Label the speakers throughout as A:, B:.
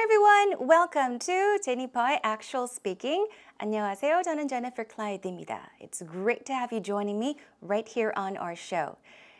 A: Hi everyone, welcome to Jenny Pie Actual Speaking. 안녕하세요. 저는 Jennifer Clyde입니다. It's great to have you joining me right here on our show.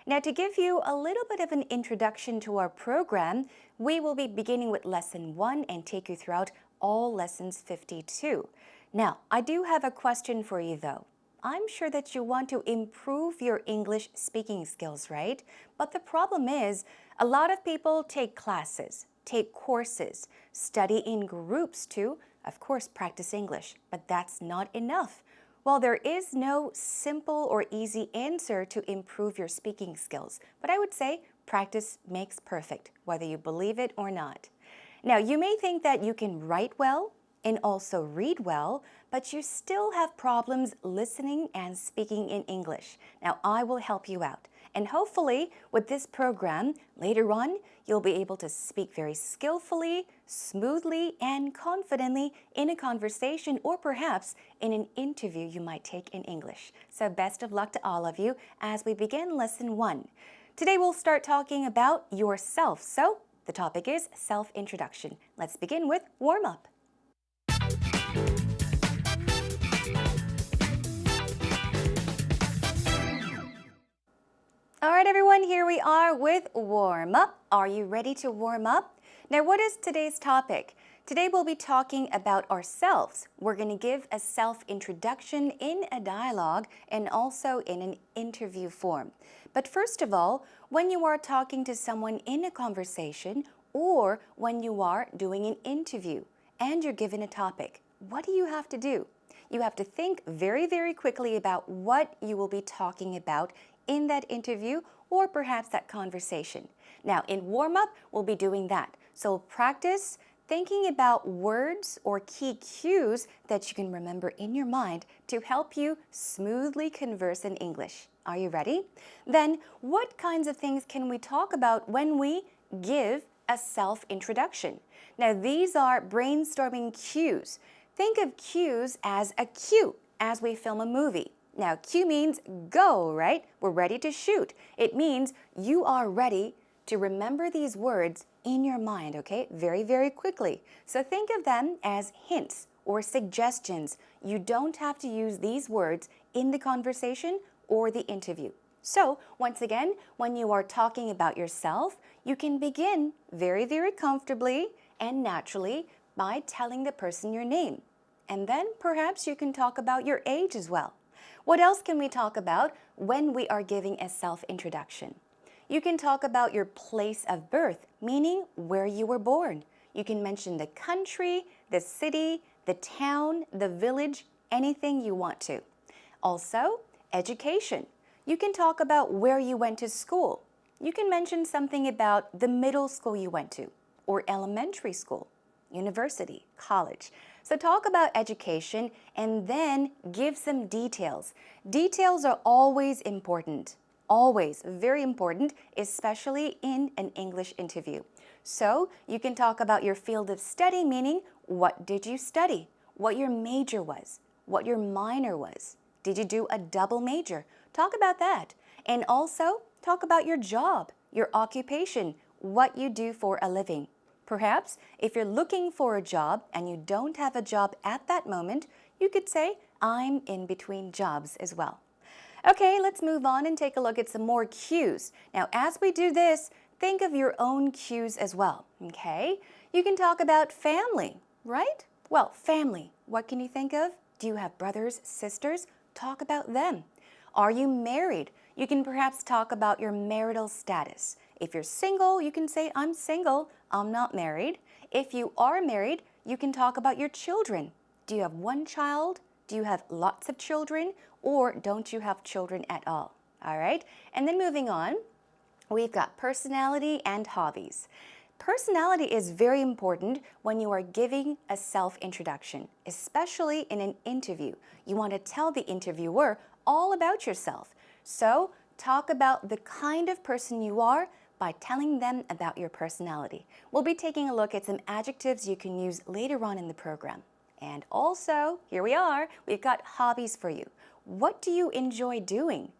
A: Now, to give you a little bit of an introduction to our program, we will be beginning with Lesson 1 and take you throughout all Lessons 52. Now, I do have a question for you though. I'm sure that you want to improve your English speaking skills, right? But the problem is, a lot of people take classes, take courses, study in groups to, of course, practice English, but that's not enough. Well, there is no simple or easy answer to improve your speaking skills, but I would say practice makes perfect, whether you believe it or not. Now, you may think that you can write well and also read well, but you still have problems listening and speaking in English. Now, I will help you out. And hopefully, with this program, later on, you'll be able to speak very skillfully, smoothly, and confidently in a conversation or perhaps in an interview you might take in English. So best of luck to all of you as we begin Lesson 1. Today, we'll start talking about yourself. So the topic is self-introduction. Let's begin with warm-up. All right, everyone, here we are with warm up. Are you ready to warm up? Now, what is today's topic? Today, we'll be talking about ourselves. We're going to give a self-introduction in a dialogue and also in an interview form. But first of all, when you are talking to someone in a conversation or when you are doing an interview and you're given a topic, what do you have to do? You have to think very, very quickly about what you will be talking about in that interview or perhaps that conversation. Now, in warm-up, we'll be doing that. So practice thinking about words or key cues that you can remember in your mind to help you smoothly converse in English. Are you ready? Then, what kinds of things can we talk about when we give a self-introduction? Now, these are brainstorming cues. Think of cues as a cue as we film a movie. Now, cue means go, right? We're ready to shoot. It means you are ready to remember these words in your mind, okay? Very, very quickly. So think of them as hints or suggestions. You don't have to use these words in the conversation or the interview. So, once again, when you are talking about yourself, you can begin very, very comfortably and naturally by telling the person your name. And then perhaps you can talk about your age as well. What else can we talk about when we are giving a self-introduction? You can talk about your place of birth, meaning where you were born. You can mention the country, the city, the town, the village, anything you want to. Also, education. You can talk about where you went to school. You can mention something about the middle school you went to, or elementary school, university, college. So talk about education and then give some details. Details are always important. Always very important, especially in an English interview. So you can talk about your field of study, meaning what did you study? What your major was? What your minor was? Did you do a double major? Talk about that. And also talk about your job, your occupation, what you do for a living. Perhaps if you're looking for a job and you don't have a job at that moment, you could say, I'm in between jobs as well. Okay, let's move on and take a look at some more cues. Now, as we do this, think of your own cues as well, okay? You can talk about family, right? Well, family, what can you think of? Do you have brothers, sisters? Talk about them. Are you married? You can perhaps talk about your marital status. If you're single, you can say, I'm single, I'm not married. If you are married, you can talk about your children. Do you have one child? Do you have lots of children? Or don't you have children at all? All right, and then moving on, we've got personality and hobbies. Personality is very important when you are giving a self-introduction, especially in an interview. You want to tell the interviewer all about yourself. So talk about the kind of person you are by telling them about your personality. We'll be taking a look at some adjectives you can use later on in the program. And also, here we are, we've got hobbies for you. What do you enjoy doing?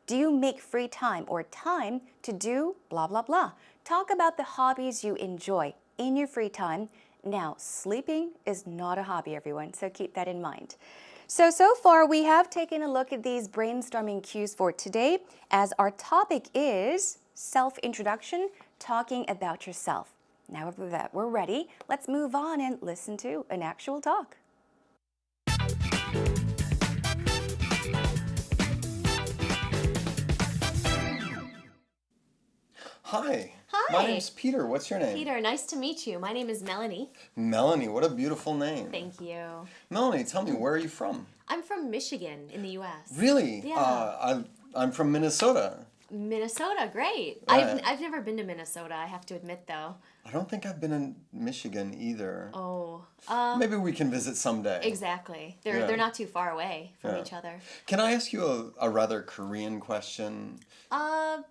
A: Do you make free time or time to do blah, blah, blah? Talk about the hobbies you enjoy in your free time Now, sleeping is not a hobby, everyone, so keep that in mind. So far we have taken a look at these brainstorming cues for today, as our topic is self-introduction, talking about yourself. Now that we're ready, let's move on and listen to an actual talk.
B: Hi.
C: Hi.
B: My name's Peter. What's your name?
C: Peter, nice to meet you. My name is Melanie.
B: Melanie, what a beautiful name.
C: Thank you.
B: Melanie, tell me, where are you from?
C: I'm from Michigan in the U.S.
B: Really?
C: Yeah.
B: I'm from Minnesota.
C: Minnesota, great.
B: Right.
C: I've never been to Minnesota, I have to admit, though.
B: I don't think I've been in Michigan either.
C: Oh.
B: Maybe we can visit someday.
C: Exactly.
B: Yeah.
C: They're not too far away from
B: Yeah.
C: each other.
B: Can I ask you a rather Korean question?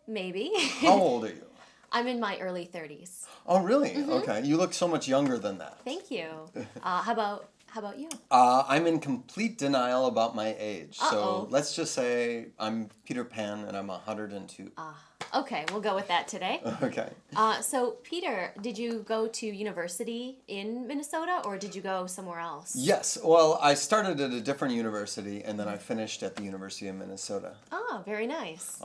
C: Maybe.
B: How old are you?
C: I'm in my early 30s.
B: Oh, really? Okay. You look so much younger than that.
C: Thank you. How about you?
B: I'm in complete denial about my age.
C: Uh-oh.
B: So let's just say I'm Peter Pan and I'm 102.
C: Okay, we'll go with that today.
B: Okay.
C: So, Peter, did you go to university in Minnesota or did you go somewhere else?
B: Yes. Well, I started at a different university and then I finished at the University of Minnesota.
C: Oh, very nice.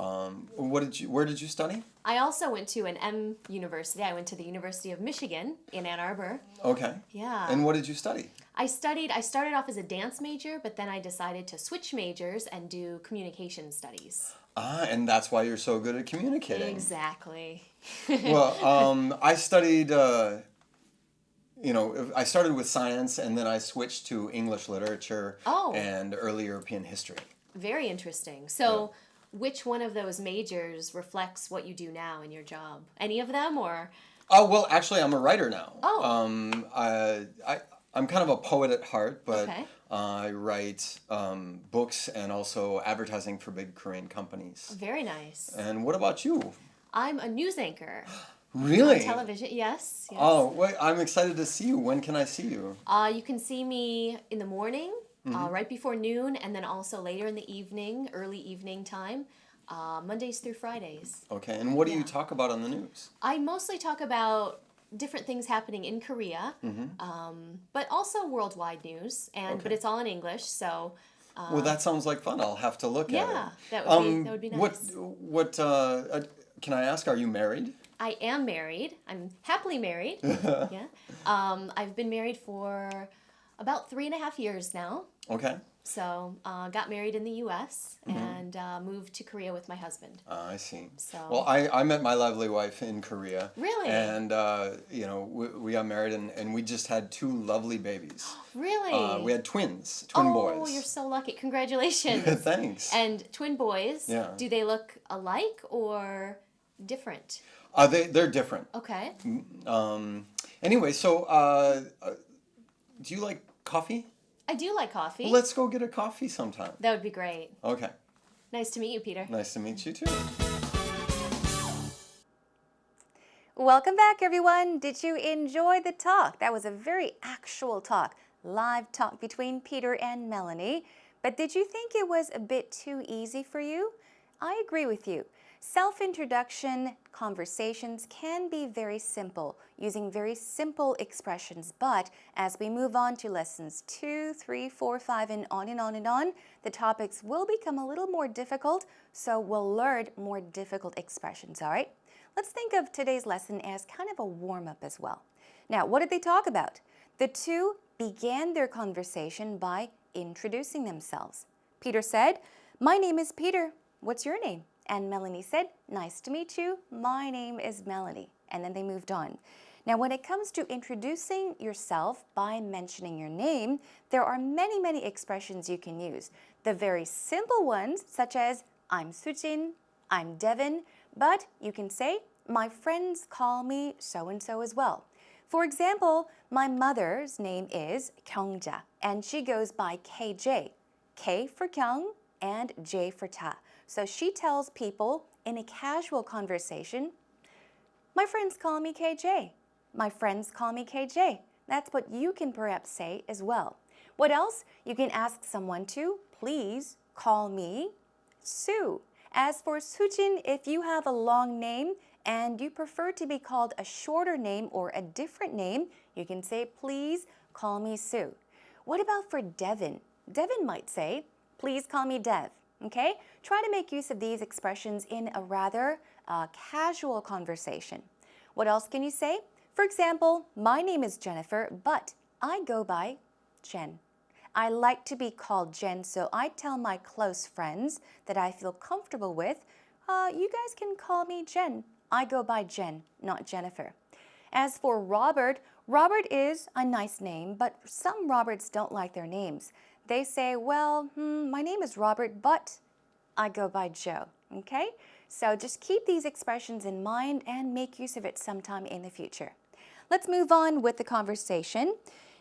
B: Where did you study?
C: I also went to an M university. I went to the University of Michigan in Ann Arbor.
B: Okay.
C: Yeah.
B: And what did you study?
C: I started off as a dance major, but then I decided to switch majors and do communication studies.
B: And that's why you're so good at communicating.
C: Exactly.
B: Well, I studied, I started with science and then I switched to English literature
C: Oh.
B: and early European history.
C: Very interesting. So, which one of those majors reflects what you do now in your job? Any of them or?
B: Oh, well, actually, I'm a writer now.
C: Oh.
B: I'm kind of a poet at heart, but
C: Okay.
B: I write books and also advertising for big Korean companies.
C: Very nice.
B: And what about you?
C: I'm a news anchor
B: Really?
C: on television. Yes. Yes.
B: Oh, wait, I'm excited to see you. When can I see you?
C: You can see me in the morning, right before noon, and then also later in the evening, early evening time, Mondays through Fridays.
B: Okay, and what do you
C: Yeah.
B: talk about on the news?
C: I mostly talk about different things happening in Korea, but also worldwide news, but
B: Okay.
C: it's all in English, so
B: Well, that sounds like fun. I'll have to look at it.
C: yeah, that would be nice.
B: Can I ask, are you married?
C: I am married. I'm happily married. Yeah. I've been married for about 3.5 years now.
B: Okay.
C: So, got married in the U.S. and moved to Korea with my husband.
B: I see.
C: So-
B: Well, I met my lovely wife in Korea.
C: Really?
B: And, we got married and we just had 2 lovely babies.
C: Really?
B: We had twin boys.
C: Oh, you're so lucky. Congratulations.
B: Thanks.
C: And twin boys,
B: Yeah.
C: do they look alike or different?
B: They're different.
C: Okay.
B: Anyway, so do you like coffee?
C: I do like coffee.
B: Well, let's go get a coffee sometime.
C: That would be great.
B: Okay.
C: Nice to meet you, Peter.
B: Nice to meet you too.
A: Welcome back, everyone. Did you enjoy the talk? That was a very actual talk, live talk between Peter and Melanie. But did you think it was a bit too easy for you? I agree with you. Self-introduction conversations can be very simple, using very simple expressions. But as we move on to lessons 2, 3, 4, 5, and on and on and on, the topics will become a little more difficult, so we'll learn more difficult expressions, all right? Let's think of today's lesson as kind of a warm-up as well. Now, what did they talk about? The two began their conversation by introducing themselves. Peter said, "My name is Peter. What's your name?" And Melanie said, "Nice to meet you. My name is Melanie." And then they moved on. Now, when it comes to introducing yourself by mentioning your name, there are many, many expressions you can use. The very simple ones, such as, "I'm Sujin," "I'm Devin," but you can say, "My friends call me so-and-so" as well. For example, my mother's name is Kyungja, and she goes by KJ. K for Kyung and J for Ta. So she tells people in a casual conversation, "My friends call me KJ. My friends call me KJ." That's what you can perhaps say as well. What else? You can ask someone to please call me Sue. As for Sujin, if you have a long name and you prefer to be called a shorter name or a different name, You can say, please call me Sue. What about for Devin? Devin might say, please call me Dev. Okay? Try to make use of these expressions in a rather casual conversation. What else can you say? For example, my name is Jennifer, but I go by Jen. I like to be called Jen, so I tell my close friends that I feel comfortable with, you guys can call me Jen. I go by Jen, not Jennifer. As for Robert, Robert is a nice name, but some Roberts don't like their names. They say, well, my name is Robert, but I go by Joe. Okay? So just keep these expressions in mind and make use of it sometime in the future. Let's move on with the conversation.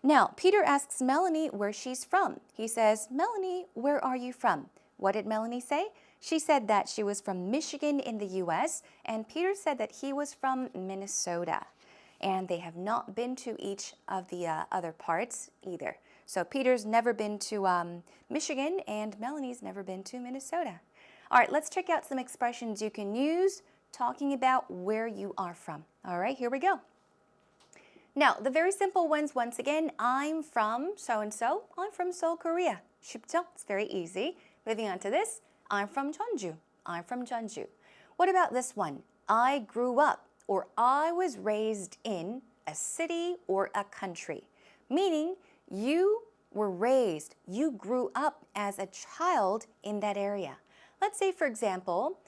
A: Now, Peter asks Melanie where she's from. He says, Melanie, where are you from? What did Melanie say? She said that she was from Michigan in the US, and Peter said that he was from Minnesota. And they have not been to each of the other parts either. So Peter's never been to Michigan, and Melanie's never been to Minnesota. All right, let's check out some expressions you can use talking about where you are from. All right, here we go. Now, the very simple ones, once again, I'm from so-and-so. I'm from Seoul, Korea. 쉽죠? It's very easy. Moving on to this, I'm from Jeonju. I'm from Jeonju. What about this one? I grew up, or I was raised in a city or a country. Meaning, you were raised, you grew up as a child in that area. Let's say, for example,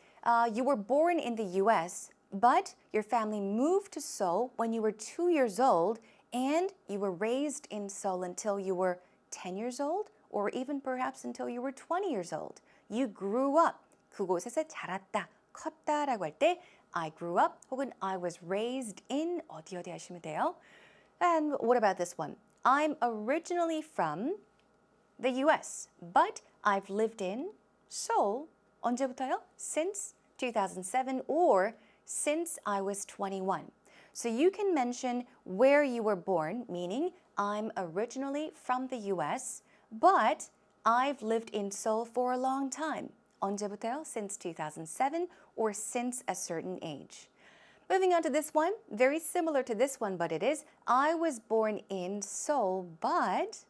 A: you were born in the US, but your family moved to Seoul when you were 2 years old, and you were raised in Seoul until you were 10 years old, or even perhaps until you were 20 years old. You grew up. 그곳에서 자랐다, 컸다라고 할 때 I grew up 혹은 I was raised in 어디 하시면 돼요. And what about this one? I'm originally from the US, but I've lived in Seoul 언제부터요? Since 2007 or since I was 21. So you can mention where you were born, meaning I'm originally from the US, but I've lived in Seoul for a long time. 언제부터요? Since 2007 or since a certain age. Moving on to this one, very similar to this one, but it is, I was born in Seoul, but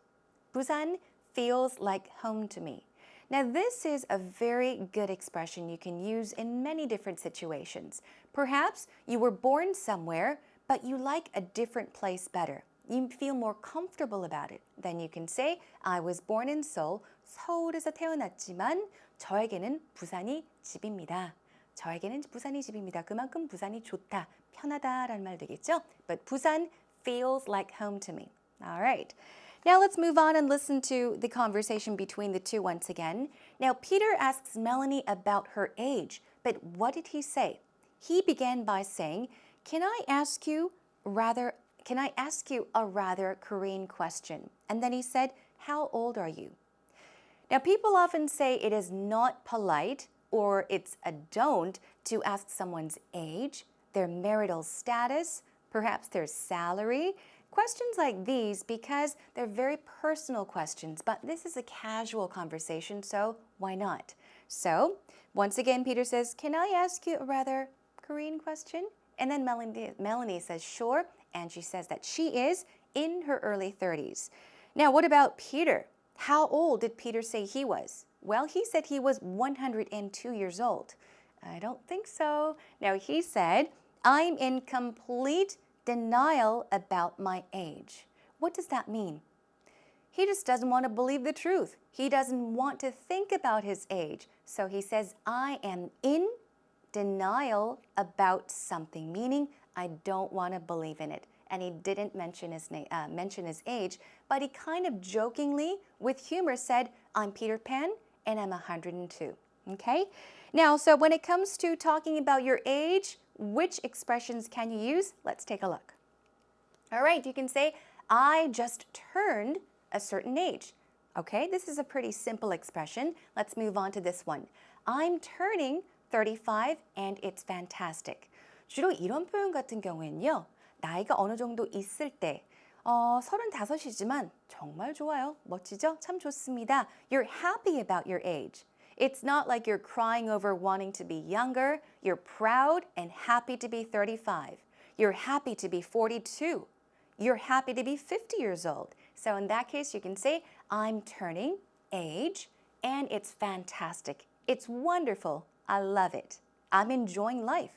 A: Busan feels like home to me. Now, this is a very good expression you can use in many different situations. Perhaps you were born somewhere, but you like a different place better. You feel more comfortable about it. Then you can say, I was born in Seoul. 서울에서 태어났지만 저에게는 부산이 집입니다. 저에게는 부산이 집입니다. 그만큼 부산이 좋다, 편하다라는 말 되겠죠? But Busan feels like home to me. All right. Now let's move on and listen to the conversation between the two once again. Now Peter asks Melanie about her age, but what did he say? He began by saying, Can I ask you a rather Korean question? And then he said, how old are you? Now people often say it is not polite or it's a don't to ask someone's age, their marital status, perhaps their salary. Questions like these because they're very personal questions, but this is a casual conversation, so why not? So, once again, Peter says, can I ask you a rather Korean question? And then Melanie says, sure, and she says that she is in her early 30s. Now, what about Peter? How old did Peter say he was? Well, he said he was 102 years old. I don't think so. Now, he said, I'm in complete denial about my age. What does that mean? He just doesn't want to believe the truth. He doesn't want to think about his age. So he says, I am in denial about something, meaning I don't want to believe in it. And he didn't mention his age, but he kind of jokingly, with humor, said, I'm Peter Pan and I'm 102. Okay? Now, so when it comes to talking about your age, which expressions can you use? Let's take a look. All right, you can say, I just turned a certain age. Okay, this is a pretty simple expression. Let's move on to this one. I'm turning 35 and it's fantastic. 주로 이런 표현 같은 경우에는요, 나이가 어느 정도 있을 때, 35이지만 정말 좋아요. 멋지죠? 참 좋습니다. You're happy about your age. It's not like you're crying over wanting to be younger. You're proud and happy to be 35. You're happy to be 42. you're happy to be 50 years old. So in that case, you can say, I'm turning age, and it's fantastic. It's wonderful. I love it. I'm enjoying life.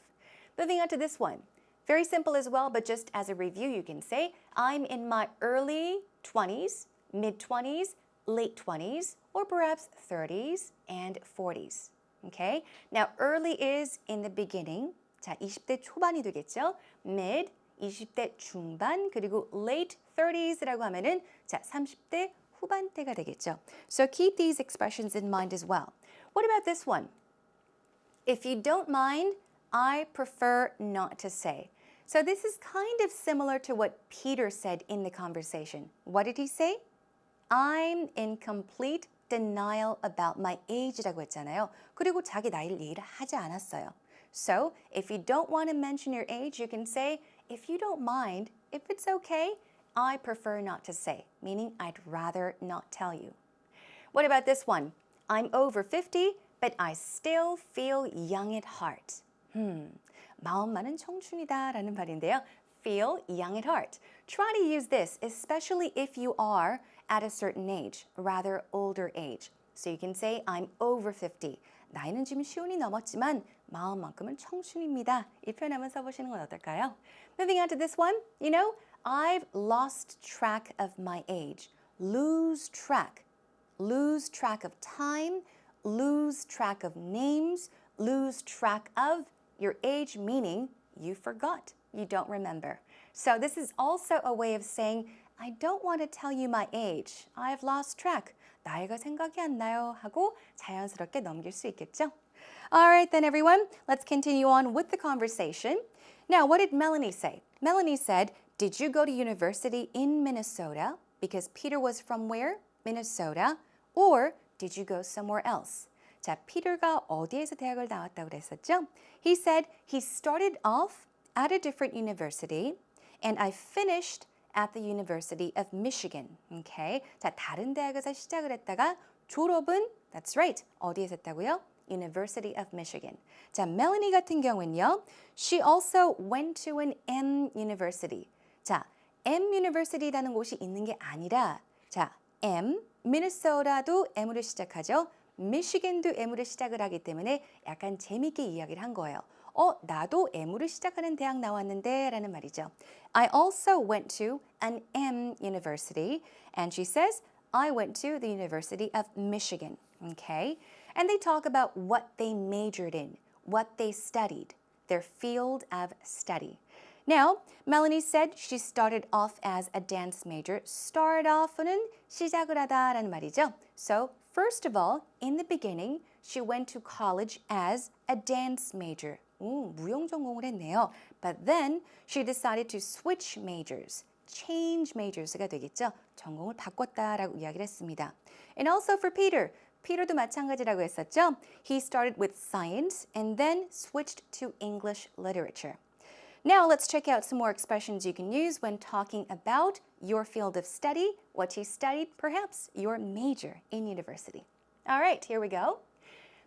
A: Moving on to this one. Very simple as well, but just as a review, you can say, I'm in my early 20s, mid-20s, late 20s, or perhaps 30s and 40s. Okay? Now, early is in the beginning. 자, 20대 초반이 되겠죠? Mid, 20대 중반, 그리고 late 30s라고 하면은 자, 30대 후반대가 되겠죠. So keep these expressions in mind as well. What about this one? If you don't mind, I prefer not to say. So this is kind of similar to what Peter said in the conversation. What did he say? I'm in complete denial about my age라고 했잖아요. 그리고 자기 나이를 얘기를 하지 않았어요. So if you don't want to mention your age, you can say, if you don't mind, if it's okay, I prefer not to say, meaning I'd rather not tell you. What about this one? I'm over 50, but I still feel young at heart. 마음만은 청춘이다 라는 말인데요. Feel young at heart. Try to use this, especially if you are at a certain age, rather older age. So you can say, I'm over 50. 나이는 지금 시운이 넘었지만 마음만큼은 청춘입니다. 이 표현 한번 써보시는 건 어떨까요? Moving on to this one. You know, I've lost track of my age. Lose track. Lose track of time. Lose track of names. Lose track of your age, meaning you forgot. You don't remember. So this is also a way of saying, I don't want to tell you my age. I've lost track. 나이가 생각이 안 나요 하고 자연스럽게 넘길 수 있겠죠? All right then everyone, let's continue on with the conversation. Now, what did Melanie say? Melanie said, did you go to university in Minnesota? Because Peter was from where? Minnesota. Or did you go somewhere else? 자, 피터가 어디에서 대학을 나왔다고 그랬었죠? He said he started off at a different university and I finished at the University of Michigan. Okay? 자, 다른 대학에서 시작을 했다가 졸업은, that's right, 어디에서 했다고요? University of Michigan. 자, 멜로니 같은 경우는요, she also went to an M University. 자, M University라는 곳이 있는 게 아니라, 자, M, 미네소타도 M으로 시작하죠. 미시간도 M으로 시작을 하기 때문에 약간 재밌게 이야기를 한 거예요. 나도 M으로 시작하는 대학 나왔는데 라는 말이죠. I also went to an M University. And she says, I went to the University of Michigan. Okay? And they talk about what they majored in, what they studied, their field of study. Now, Melanie said she started off as a dance major. Start off는 시작을 하다라는 말이죠. So, first of all, in the beginning, she went to college as a dance major. 무용 전공을 했네요. But then she decided to switch majors. Change majors가 되겠죠. 전공을 바꿨다라고 이야기를 했습니다. And also for Peter. Peter도 마찬가지라고 했었죠. He started with science and then switched to English literature. Now let's check out some more expressions you can use when talking about your field of study, what you studied, perhaps your major in university. All right, here we go.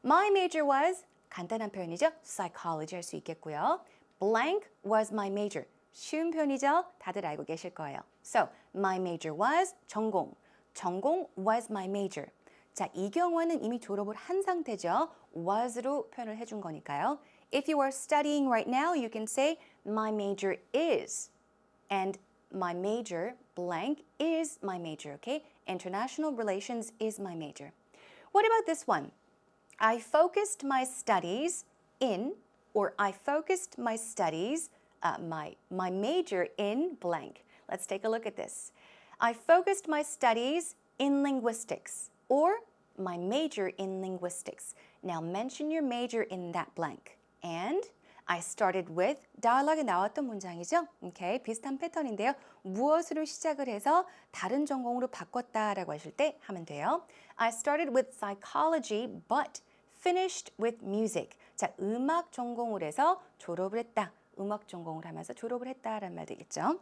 A: My major was, 간단한 표현이죠. Psychology 할 수 있겠고요. Blank was my major. 쉬운 표현이죠. 다들 알고 계실 거예요. So, my major was 전공. 전공 was my major. 자, 이 경우는 이미 졸업을 한 상태죠. was로 표현을 해준 거니까요. If you are studying right now, you can say, my major is. And my major, blank, is my major, okay? International relations is my major. What about this one? I focused my studies in, or I focused my studies, my major in blank. Let's take a look at this. I focused my studies in linguistics, or my major in linguistics. Now mention your major in that blank. And I started with dialogue 나왔던 문장이죠. Okay, 비슷한 패턴인데요. 무엇으로 시작을 해서 다른 전공으로 바꿨다라고 하실 때 하면 돼요. I started with psychology but finished with music. 자, 음악 전공을 해서 졸업을 했다. 음악 전공을 하면서 졸업을 했다라는 말 되겠죠.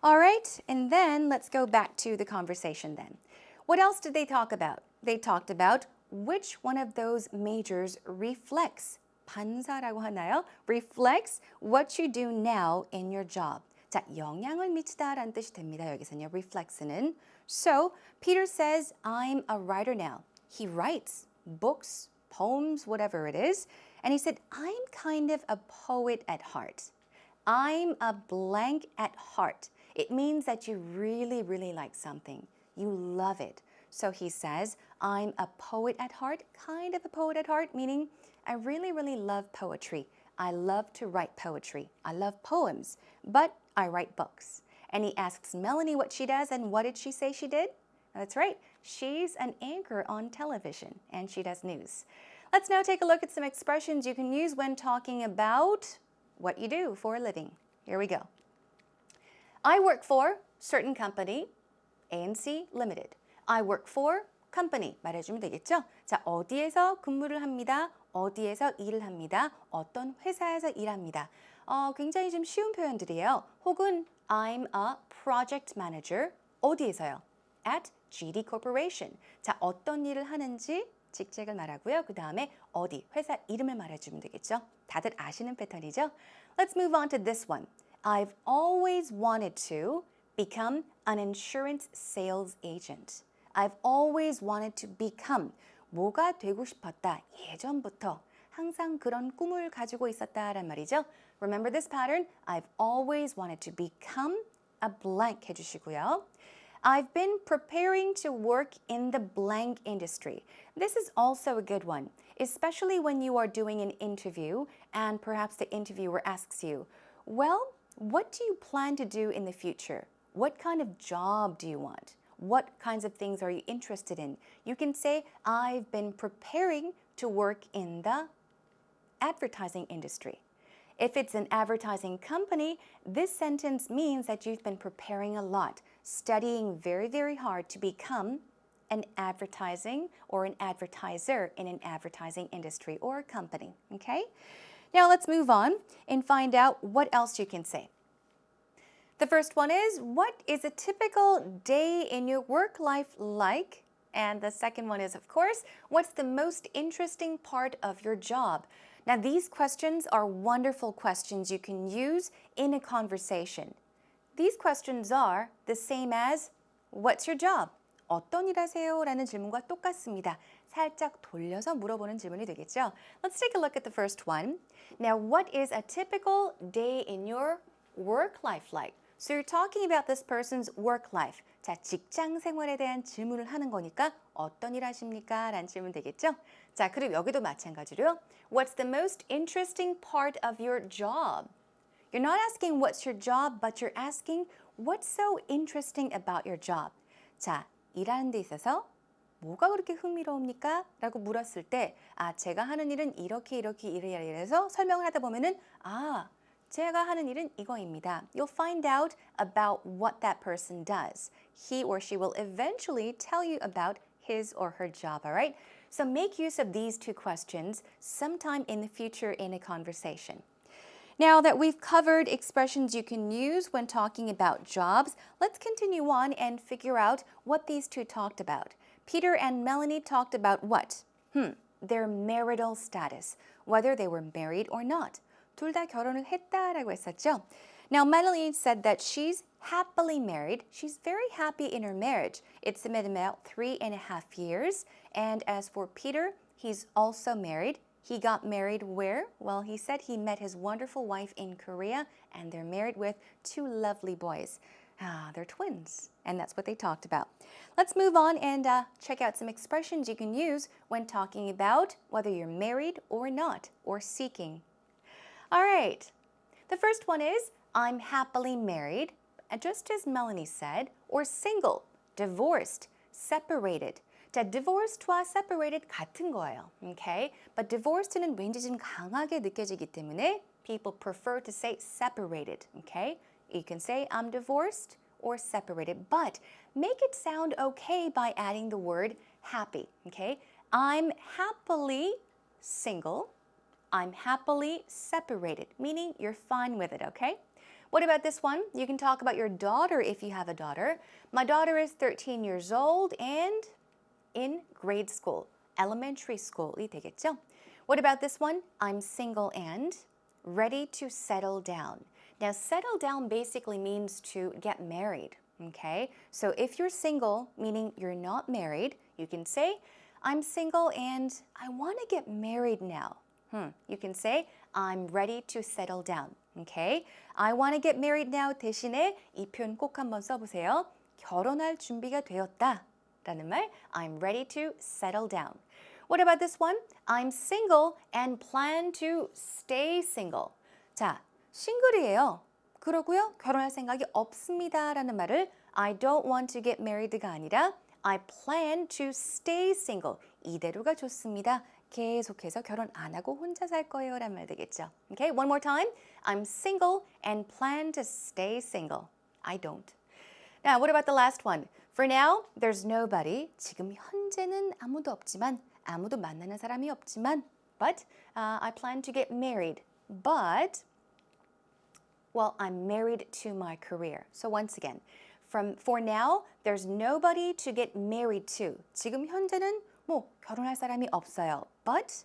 A: Alright, and then let's go back to the conversation then. What else did they talk about? They talked about which one of those majors reflects, 반사라고 하나요? Reflects what you do now in your job. 자, 영향을 미치다라는 뜻이 됩니다. 여기서는요, reflex는. So, Peter says, I'm a writer now. He writes books, poems, whatever it is. And he said, I'm kind of a poet at heart. I'm a blank at heart. It means that you really, really like something. You love it. So he says, I'm a poet at heart, kind of a poet at heart, meaning I really, really love poetry. I love to write poetry. I love poems, but I write books. And he asks Melanie what she does, and what did she say she did? That's right. She's an anchor on television, and she does news. Let's now take a look at some expressions you can use when talking about what you do for a living. Here we go. I work for certain company, ANC Limited. I work for company 말해주면 되겠죠? 자, 어디에서 근무를 합니다. 어디에서 일을 합니다. 어떤 회사에서 일합니다. 굉장히 좀 쉬운 표현들이에요. 혹은 I'm a project manager. 어디에서요? At GD Corporation. 자, 어떤 일을 하는지 직책을 말하고요. 그 다음에 어디, 회사 이름을 말해주면 되겠죠? 다들 아시는 패턴이죠? Let's move on to this one. I've always wanted to become an insurance sales agent. I've always wanted to become 뭐가 되고 싶었다. 예전부터 항상 그런 꿈을 가지고 있었다란 말이죠. Remember this pattern? I've always wanted to become a blank 해주시고요. I've been preparing to work in the blank industry. This is also a good one, especially when you are doing an interview and perhaps the interviewer asks you, well, what do you plan to do in the future? What kind of job do you want? What kinds of things are you interested in? You can say, I've been preparing to work in the advertising industry. If it's an advertising company, this sentence means that you've been preparing a lot, studying very, very hard to become an advertising or an advertiser in an advertising industry or a company, okay? Now let's move on and find out what else you can say. The first one is, what is a typical day in your work life like? And the second one is, of course, what's the most interesting part of your job? Now, these questions are wonderful questions you can use in a conversation. These questions are the same as, what's your job? 어떤 일 하세요? 라는 질문과 똑같습니다. 살짝 돌려서 물어보는 질문이 되겠죠? Let's take a look at the first one. Now, what is a typical day in your work life like? So you're talking about this person's work life. 자, 직장 생활에 대한 질문을 하는 거니까 어떤 일 하십니까? 라는 질문 되겠죠? 자, 그리고 여기도 마찬가지로요. What's the most interesting part of your job? You're not asking what's your job, but you're asking what's so interesting about your job. 자, 일하는 데 있어서 뭐가 그렇게 흥미로웁니까? 라고 물었을 때, 제가 하는 일은 이렇게 이래서 설명을 하다 보면은, 제가 하는 일은 이거입니다. You'll find out about what that person does. He or she will eventually tell you about his or her job, all right? So make use of these two questions sometime in the future in a conversation. Now that we've covered expressions you can use when talking about jobs, let's continue on and figure out what these two talked about. Peter and Melanie talked about what? Their marital status, whether they were married or not. 둘 다 결혼을 했다라고 했었죠. Now, Melanie said that she's happily married. She's very happy in her marriage. It's been about 3.5 years. And as for Peter, he's also married. He got married where? Well, he said he met his wonderful wife in Korea, and they're married with 2 lovely boys. They're twins, and that's what they talked about. Let's move on and check out some expressions you can use when talking about whether you're married or not, or seeking. All right, the first one is, I'm happily married, just as Melanie said, or single, divorced, separated. 자, divorced와 separated 같은 거예요, okay? But divorced는 왠지 좀 강하게 느껴지기 때문에 people prefer to say separated, okay? You can say I'm divorced or separated, but make it sound okay by adding the word happy, okay? I'm happily single. I'm happily separated, meaning you're fine with it, okay? What about this one? You can talk about your daughter if you have a daughter. My daughter is 13 years old and in grade school, elementary school이 되겠죠? What about this one? I'm single and ready to settle down. Now, settle down basically means to get married, okay? So if you're single, meaning you're not married, you can say, I'm single and I want to get married now. You can say, I'm ready to settle down, okay? I want to get married now 대신에 이 표현 꼭 한번 써보세요. 결혼할 준비가 되었다 라는 말, I'm ready to settle down. What about this one? I'm single and plan to stay single. 자, 싱글이에요. 그러고요. 결혼할 생각이 없습니다 라는 말을 I don't want to get married가 아니라 I plan to stay single. 이대로가 좋습니다. 계속해서 결혼 안 하고 혼자 살 거예요 라는 말 되겠죠. Okay, one more time. I'm single and plan to stay single. I don't. Now, what about the last one? For now, there's nobody. 지금 현재는 아무도 없지만, 아무도 만나는 사람이 없지만, but I plan to get married. But, well, I'm married to my career. So once again, for now, there's nobody to get married to. 지금 현재는 뭐 결혼할 사람이 없어요. But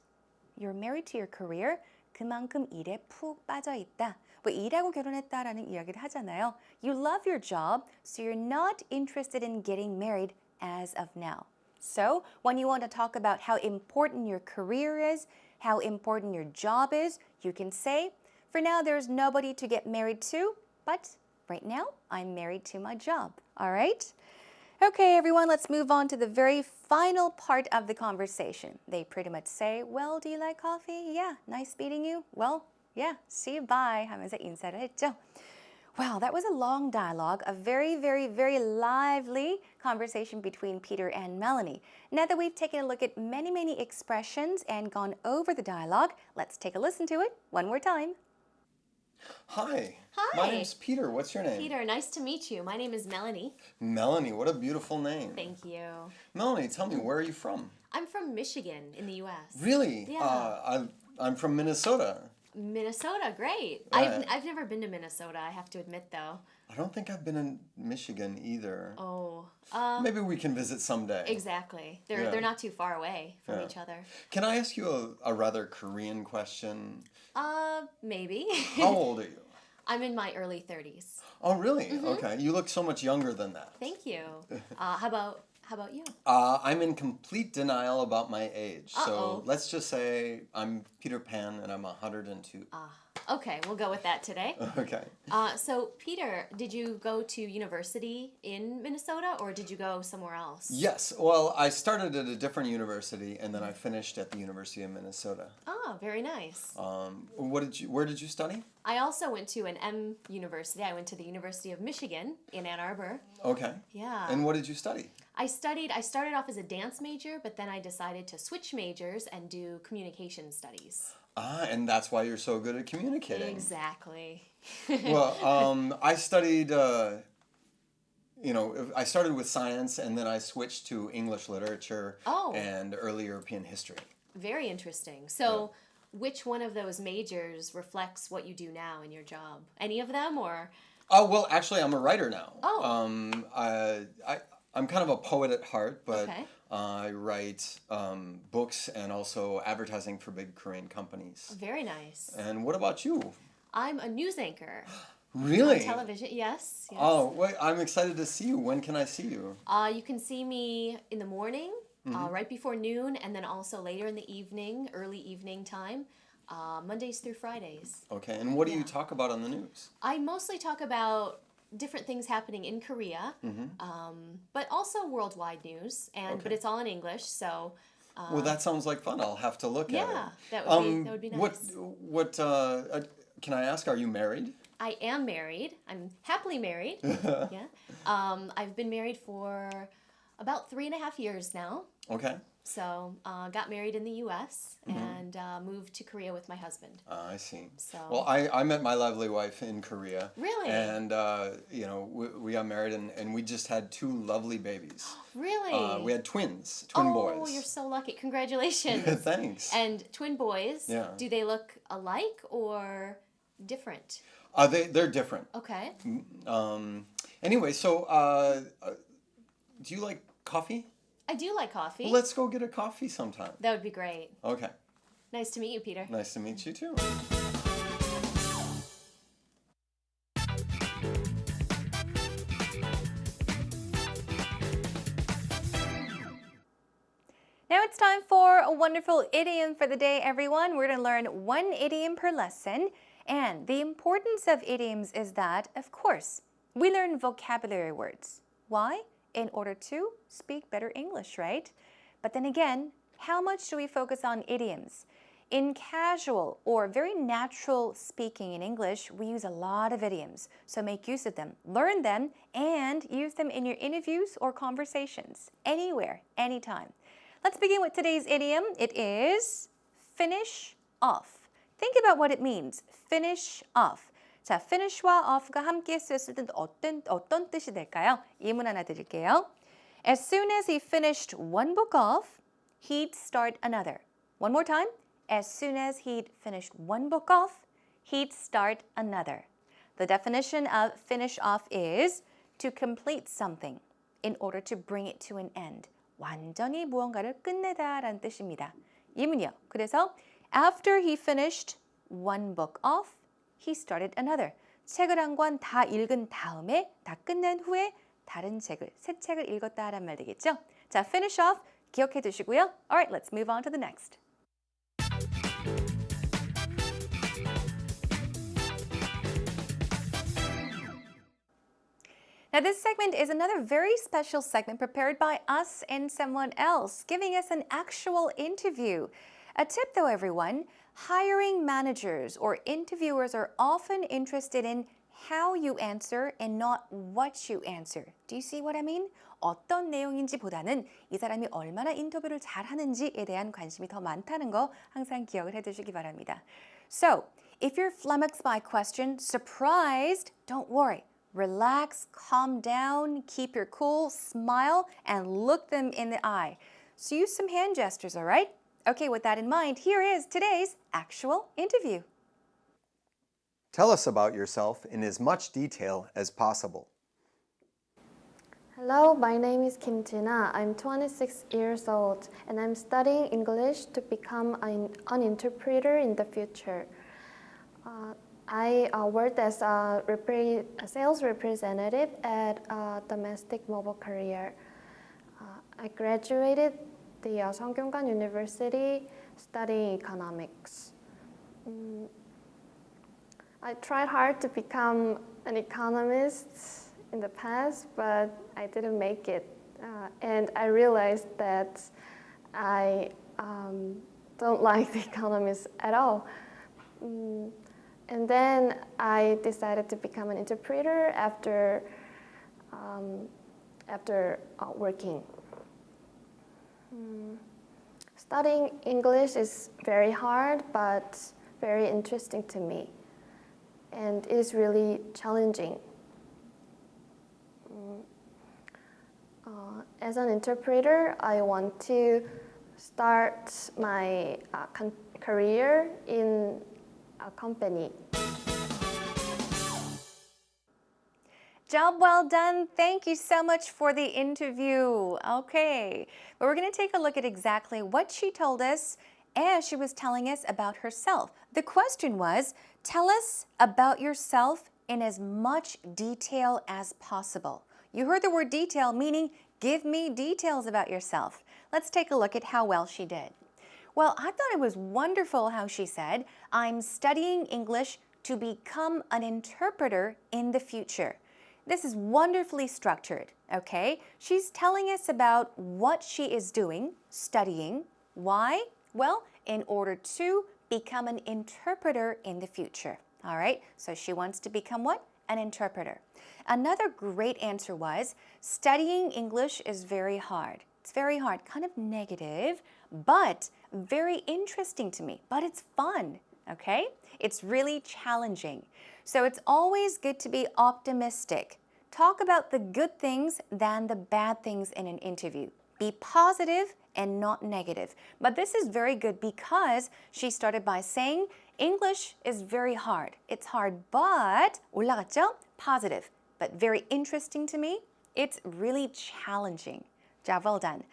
A: you're married to your career. 그만큼 일에 푹 빠져 있다. 뭐 일하고 결혼했다라는 이야기를 하잖아요. You love your job, so you're not interested in getting married as of now. So when you want to talk about how important your career is, how important your job is, you can say, for now there's nobody to get married to, but right now I'm married to my job. All right? Okay, everyone, let's move on to the very final part of the conversation. They pretty much say, well, do you like coffee? Yeah, nice meeting you. Well, yeah, see you, bye 하면서 인사를 했죠. Wow, that was a long dialogue, a very, very, very lively conversation between Peter and Melanie. Now that we've taken a look at many, many expressions and gone over the dialogue, let's take a listen to it one more time.
B: Hi.
C: Hi.
B: My name's Peter. What's your name?
C: Peter, nice to meet you. My name is Melanie.
B: Melanie, what a beautiful name.
C: Thank you.
B: Melanie, tell me, where are you from?
C: I'm from Michigan in the U.S.
B: Really?
C: Yeah.
B: I'm from Minnesota.
C: Minnesota, great.
B: Right.
C: I've never been to Minnesota, I have to admit, though.
B: I don't think I've been in Michigan either.
C: Oh.
B: Maybe we can visit someday.
C: Exactly.
B: Yeah.
C: They're not too far away from
B: Yeah.
C: each other.
B: Can I ask you a rather Korean question?
C: Maybe.
B: How old are you?
C: I'm in my early 30s.
B: Oh, really? Okay. You look so much younger than that.
C: Thank you. How about you?
B: I'm in complete denial about my age.
C: Uh-oh.
B: So let's just say I'm Peter Pan and I'm 102.
C: Okay, we'll go with that today.
B: Okay.
C: So, Peter, did you go to university in Minnesota or did you go somewhere else?
B: Yes. Well, I started at a different university and then I finished at the University of Minnesota.
C: Oh, very nice.
B: Where did you study?
C: I also went to an M university. I went to the University of Michigan in Ann Arbor.
B: Okay.
C: Yeah.
B: And what did you study?
C: I started off as a dance major, but then I decided to switch majors and do communication studies.
B: And that's why you're so good at communicating.
C: Exactly.
B: Well, I studied, I started with science and then I switched to English literature and early European history.
C: Very interesting. So, which one of those majors reflects what you do now in your job? Any of them or?
B: Oh, well, actually, I'm a writer now.
C: Oh.
B: I'm kind of a poet at heart, but
C: Okay.
B: I write books and also advertising for big Korean companies.
C: Very nice.
B: And what about you?
C: I'm a news anchor.
B: Really?
C: On television, yes.
B: Oh, wait, I'm excited to see you. When can I see you?
C: You can see me in the morning, right before noon, and then also later in the evening, early evening time, Mondays through Fridays.
B: Okay, and what do you talk about on the news?
C: I mostly talk about different things happening in Korea, but also worldwide news, but it's all in English, so...
B: Well, that sounds like fun. I'll have to look at it.
C: Yeah, that would be nice.
B: Can I ask, are you married?
C: I am married. I'm happily married. Yeah. I've been married for about 3.5 years now.
B: Okay.
C: So, got married in the U.S. and moved to Korea with my husband.
B: I see.
C: So.
B: Well, I met my lovely wife in Korea.
C: Really?
B: And, we got married and we just had 2 lovely babies.
C: Really?
B: We had twin boys.
C: Oh, you're so lucky. Congratulations.
B: Thanks.
C: And twin boys,
B: Yeah.
C: do they look alike or different?
B: They're different.
C: Okay.
B: Anyway, so do you like coffee?
C: I do like coffee.
B: Well, let's go get a coffee sometime.
C: That would be great.
B: Okay.
C: Nice to meet you, Peter.
B: Nice to meet you too.
A: Now it's time for a wonderful idiom for the day, everyone. We're going to learn one idiom per lesson. And the importance of idioms is that, of course, we learn vocabulary words. Why? In order to speak better English, right? But then again, how much do we focus on idioms? In casual or very natural speaking in English, we use a lot of idioms. So make use of them, learn them, and use them in your interviews or conversations. Anywhere, anytime. Let's begin with today's idiom. It is finish off. Think about what it means. Finish off. 자, finish와 off가 함께 쓰였을 때 어떤 뜻이 될까요? 예문 하나 드릴게요. As soon as he finished one book off, he'd start another. One more time. As soon as he'd finished one book off, he'd start another. The definition of finish off is to complete something in order to bring it to an end. 완전히 무언가를 끝내다라는 뜻입니다. 예문이요. 그래서 after he finished one book off, he started another. 책을 한 권 다 읽은 다음에 다 끝낸 후에 다른 책을, 새 책을 읽었다라는 말 되겠죠? 자, finish off 기억해 두시고요. Alright, let's move on to the next. Now this segment is another very special segment prepared by us and someone else, giving us an actual interview. A tip though, everyone, hiring managers or interviewers are often interested in how you answer and not what you answer. Do you see what I mean? 어떤 내용인지 보다는 이 사람이 얼마나 인터뷰를 잘하는지에 대한 관심이 더 많다는 거 항상 기억을 해두시기 바랍니다. So, if you're flummoxed by a question, surprised, don't worry. Relax, calm down, keep your cool, smile, and look them in the eye. So use some hand gestures, all right? Okay, with that in mind, here is today's actual interview.
B: Tell us about yourself in as much detail as possible.
D: Hello, my name is Kim Jina. I'm 26 years old and I'm studying English to become an interpreter in the future. I worked as a sales representative at a domestic mobile carrier. I graduated the Seongkyungan University studying economics. I tried hard to become an economist in the past, but I didn't make it. And I realized that I don't like the economists at all. And then I decided to become an interpreter after working. Studying English is very hard, but very interesting to me. And it is really challenging. As an interpreter, I want to start my career in a company.
A: Job well done. Thank you so much for the interview. Okay, but we're going to take a look at exactly what she told us as she was telling us about herself. The question was, tell us about yourself in as much detail as possible. You heard the word detail, meaning give me details about yourself. Let's take a look at how well she did. Well, I thought it was wonderful how she said, I'm studying English to become an interpreter in the future. This is wonderfully structured, okay? She's telling us about what she is doing, studying. Why? Well, in order to become an interpreter in the future, all right? So she wants to become what? An interpreter. Another great answer was, studying English is very hard. It's very hard, kind of negative, but very interesting to me. But it's fun, okay? It's really challenging. So it's always good to be optimistic. Talk about the good things than the bad things in an interview. Be positive and not negative. But this is very good because she started by saying English is very hard. It's hard, but 올라갔죠? Positive, but very interesting to me. It's really challenging. Job well done.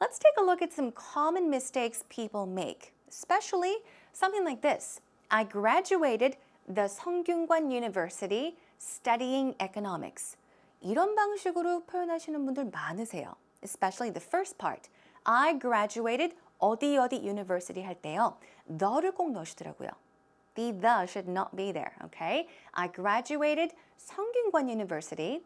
A: Let's take a look at some common mistakes people make, especially something like this. I graduated the Seongkyungan University studying economics. 이런 방식으로 표현하시는 분들 많으세요. Especially the first part. I graduated 어디 university 할 때요. the를 꼭 넣으시더라고요. The should not be there, okay? I graduated 성균관 University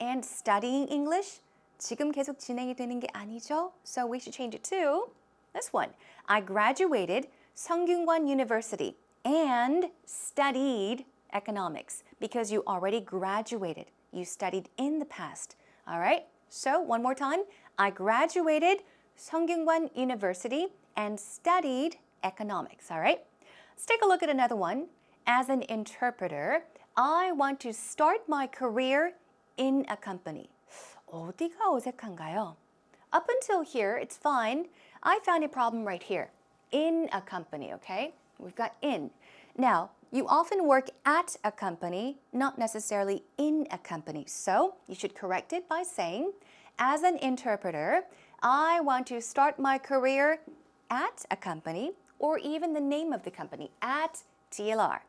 A: and studying English. 지금 계속 진행이 되는 게 아니죠? So we should change it to this one. I graduated 성균관 University and studied economics because you already graduated. You studied in the past. All right? So one more time. I graduated 성균관 University and studied economics. All right? Let's take a look at another one. As an interpreter, I want to start my career in a company. 어디가 어색한가요? Up until here, it's fine. I found a problem right here. In a company, okay? We've got in. Now, you often work at a company, not necessarily in a company. So, you should correct it by saying, as an interpreter, I want to start my career at a company, or even the name of the company, at TLR.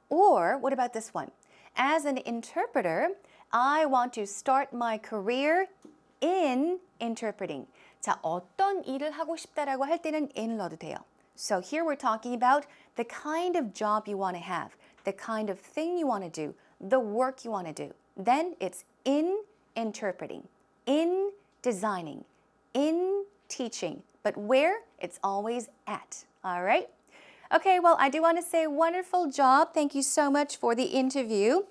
A: Or, what about this one? As an interpreter, I want to start my career in interpreting. 자, 어떤 일을 하고 싶다라고 할 때는 in 넣어도 돼요. So here we're talking about the kind of job you want to have, the kind of thing you want to do, the work you want to do. Then it's in interpreting, in designing, in teaching. But where? It's always at. All right? Okay, well, I do want to say wonderful job. Thank you so much for the interview.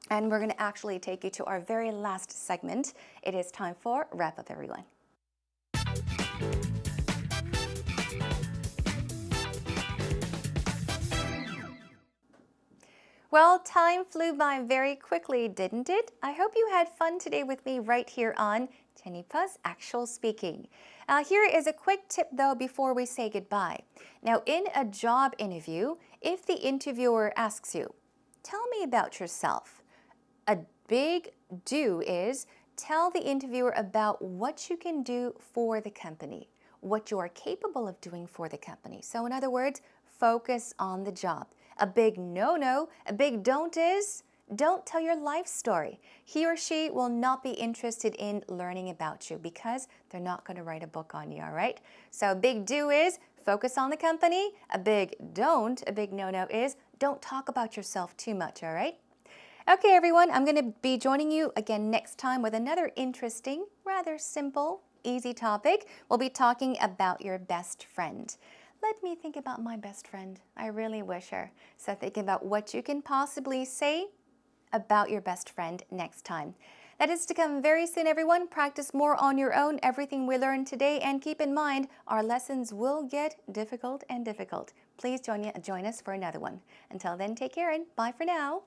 A: And we're going to actually take you to our very last segment. It is time for Wrap Up, everyone. Well, time flew by very quickly, didn't it? I hope you had fun today with me right here on Jennifer's Actual Speaking. Here is a quick tip though before we say goodbye. Now, in a job interview, if the interviewer asks you, tell me about yourself, a big do is tell the interviewer about what you can do for the company, what you are capable of doing for the company. So in other words, focus on the job. A big no-no, a big don't is, don't tell your life story. He or she will not be interested in learning about you because they're not going to write a book on you, all right? So a big do is focus on the company. A big don't, a big no-no is don't talk about yourself too much, all right? Okay, everyone, I'm going to be joining you again next time with another interesting, rather simple, easy topic. We'll be talking about your best friend. Let me think about my best friend. I really wish her. So think about what you can possibly say about your best friend next time. That is to come very soon, everyone. Practice more on your own, everything we learned today, and keep in mind, our lessons will get difficult and difficult. Please join us for another one. Until then, take care and bye for now.